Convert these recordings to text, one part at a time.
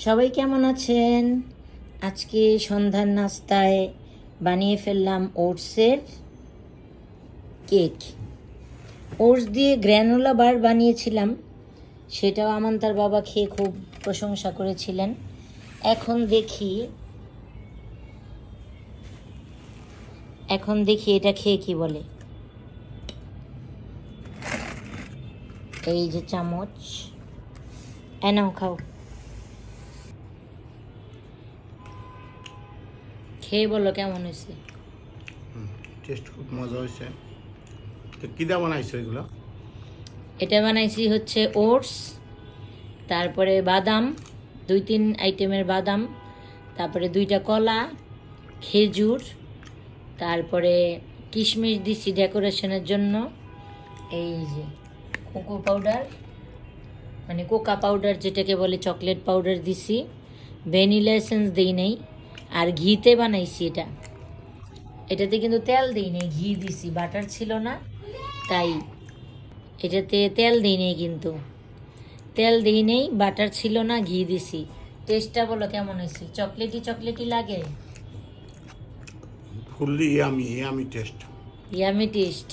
সবাই কেমন আছেন? আজকে সন্ধ্যার নাস্তায় বানিয়ে ফেললাম ওটসের কেক। ওটস দিয়ে গ্র্যানোলা বার বানিয়েছিলাম, সেটাও আমান্তার বাবা খেয়ে খুব প্রশংসা করেছিলেন। এখন দেখি এটা খেয়ে কি বলে। এই যে চামচ, নাও খাও। খেয়ে বলো কেমন হয়েছে। টেস্ট খুব মজা হয়েছে। তো কিদা বানাইছো এগুলো? এটা বানাইছি হচ্ছে ওটস, তারপরে বাদাম, 2-3 আইটেমের বাদাম, তারপরে 2টা কলা, খেজুর, তারপরে কিশমিশ দিছি ডেকোরেশনের জন্য। এই যে কোকো পাউডার, মানে কোকা পাউডার যেটাকে বলে, চকলেট পাউডার দিছি। ভ্যানিলা এসেন্স দিই নেই। আর ঘিতে বানাইছি এটাতে কিন্তু তেল দিই নেই, ঘি দিছি, বাটার ছিল না তাই। এটাতে তেল দিই নেই, কিন্তু তেল দিই নেই, বাটার ছিল না, ঘি দিছি। টেস্টটা বলো কেমন হয়েছে? চকলেটি চকলেটি লাগে, fully yummy taste. Yummy taste.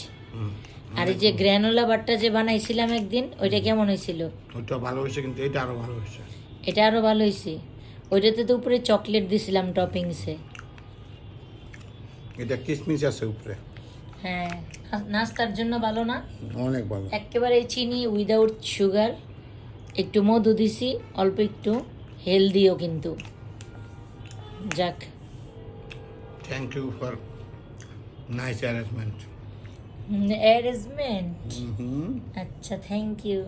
আর এই যে গ্র্যানোলা বারটা যে বানাইছিলাম একদিন, ওইটা কেমন হয়েছিল? ওটা ভালো হয়েছে, কিন্তু এটা আরো ভালো হয়েছে। এটা আরও ভালো হয়েছে। ওইটাতে তো উপরে চকলেট দিছিলাম টপিংসে। এটা কিশমিশ আছে উপরে। হ্যাঁ, নাস্তার জন্য ভালো না? অনেক ভালো। একেবারে চিনি উইদাউট সুগার, একটু মধু দিছি, অল্প একটু, হেলদিও কিন্তু। যাক, thank you for nice arrangement. Arrangement. আচ্ছা, থ্যাংক ইউ।